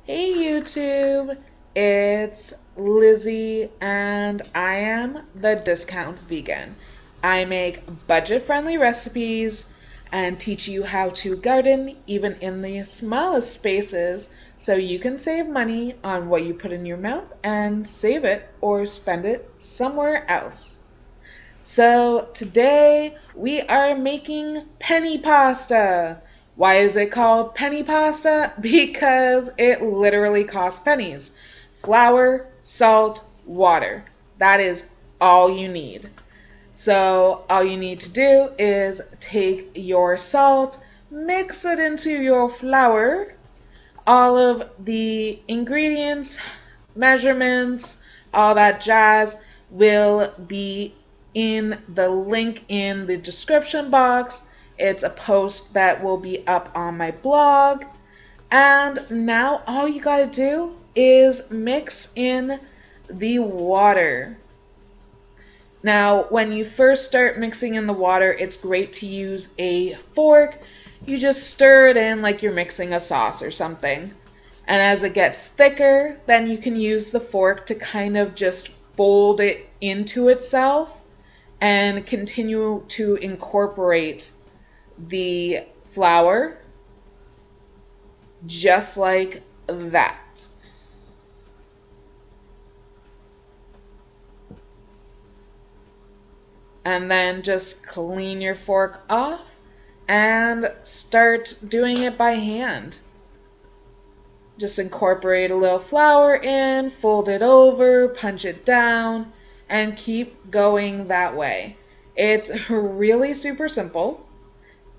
Hey YouTube, it's Lizzie and I am the Discount Vegan. I make budget-friendly recipes and teach you how to garden even in the smallest spaces so you can save money on what you put in your mouth and save it or spend it somewhere else. So today we are making penny pasta. Why is it called penny pasta? Because it literally costs pennies. Flour, salt, water. That is all you need. So all you need to do is take your salt, mix it into your flour, all of the ingredients, measurements, all that jazz will be in the link in the description box. It's a post that will be up on my blog. And now all you gotta do is mix in the water. Now, when you first start mixing in the water, it's great to use a fork. You just stir it in like you're mixing a sauce or something. And as it gets thicker, then you can use the fork to kind of just fold it into itself and continue to incorporate the flour just like that. And then just clean your fork off and start doing it by hand. Just incorporate a little flour in, fold it over, punch it down, and keep going that way. It's really super simple,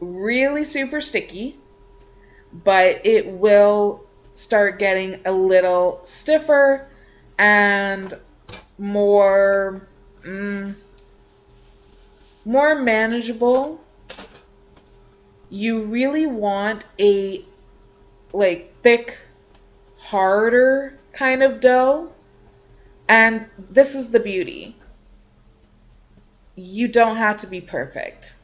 really super sticky, but it will start getting a little stiffer and more manageable. You really want a thick, harder kind of dough. And this is the beauty. You don't have to be perfect.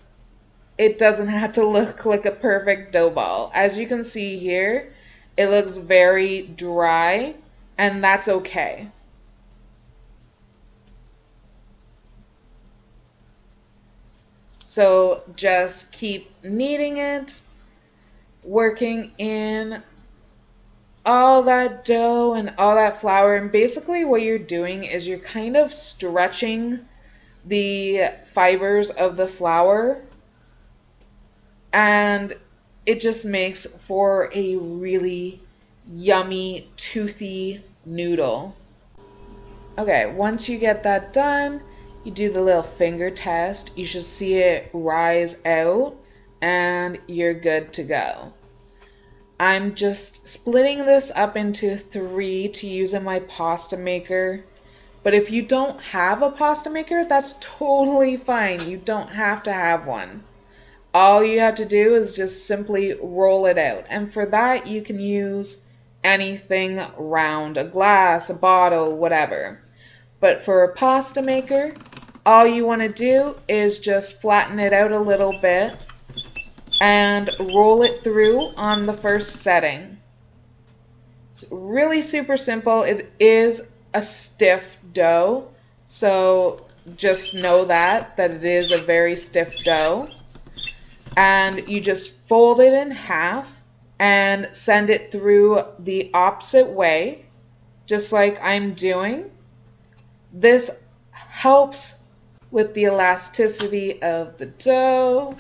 It doesn't have to look like a perfect dough ball. As you can see here, it looks very dry, and that's okay. So just keep kneading it, working in all that dough and all that flour, and basically what you're doing is you're kind of stretching the fibers of the flour, and it just makes for a really yummy, toothy noodle. Okay, once you get that done, you do the little finger test. You should see it rise out and you're good to go. I'm just splitting this up into 3 to use in my pasta maker. But if you don't have a pasta maker, that's totally fine. You don't have to have one. All you have to do is just simply roll it out. And for that, you can use anything round, a glass, a bottle, whatever. But for a pasta maker, all you want to do is just flatten it out a little bit and roll it through on the first setting. It's really super simple. It is a stiff dough, so just know that it is a very stiff dough. And you just fold it in half and send it through the opposite way, just like I'm doing. This helps with the elasticity of the dough,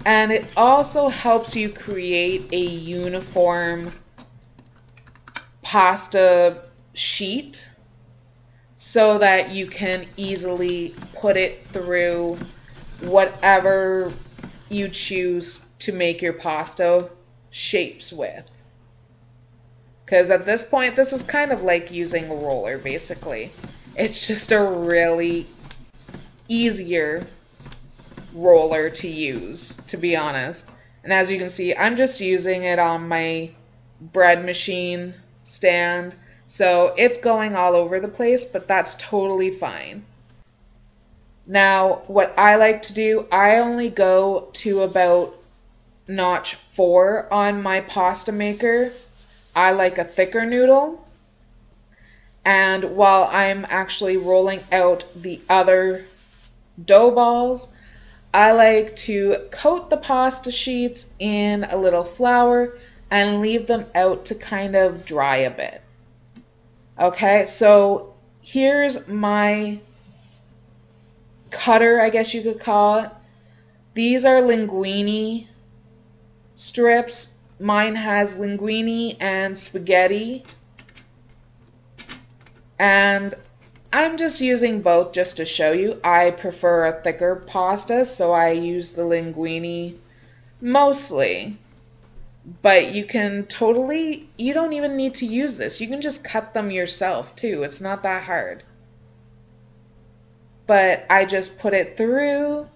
and it also helps you create a uniform pasta sheet so that you can easily put it through whatever you choose to make your pasta shapes with. Because at this point, this is kind of like using a roller, basically. It's just a really easier roller to use, to be honest. And as you can see, I'm just using it on my bread machine stand, so it's going all over the place, but that's totally fine. Now, what I like to do, I only go to about notch 4 on my pasta maker, I like a thicker noodle. And while I'm actually rolling out the other dough balls, I like to coat the pasta sheets in a little flour and leave them out to kind of dry a bit. Okay, so here's my cutter, I guess you could call it. These are linguine strips. Mine has linguine and spaghetti. And I'm just using both just to show you. I prefer a thicker pasta, so I use the linguine mostly. But you can totally, you don't even need to use this. You can just cut them yourself too. It's not that hard. But I just put it through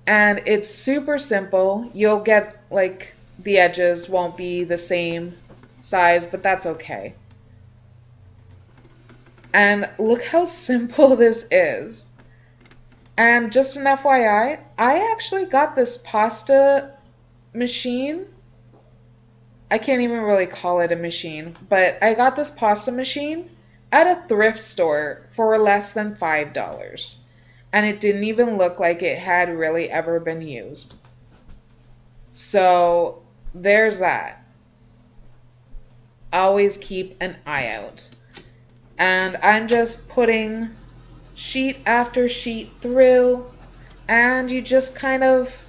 and it's super simple. You'll get like the edges won't be the same size, but that's okay. And look how simple this is. And just an FYI, I actually got this pasta machine. I can't even really call it a machine, but I got this pasta machine at a thrift store for less than $5. And it didn't even look like it had really ever been used. So there's that. Always keep an eye out. And I'm just putting sheet after sheet through, and you just kind of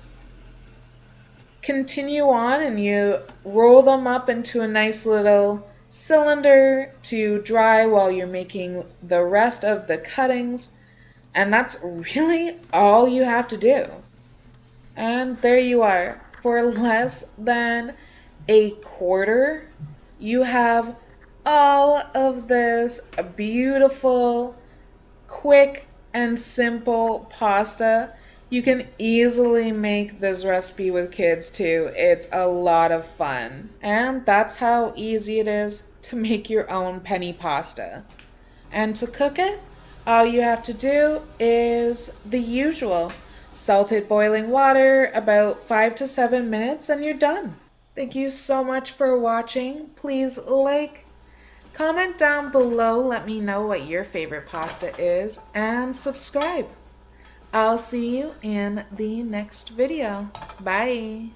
continue on and you roll them up into a nice little cylinder to dry while you're making the rest of the cuttings. And that's really all you have to do. And there you are. For less than a quarter, you have all of this beautiful, quick, and simple pasta. You can easily make this recipe with kids too. It's a lot of fun. And that's how easy it is to make your own penny pasta. And to cook it, all you have to do is the usual. Salted boiling water, about 5 to 7 minutes, and you're done. Thank you so much for watching. Please like, comment down below, let me know what your favorite pasta is, and subscribe. I'll see you in the next video. Bye.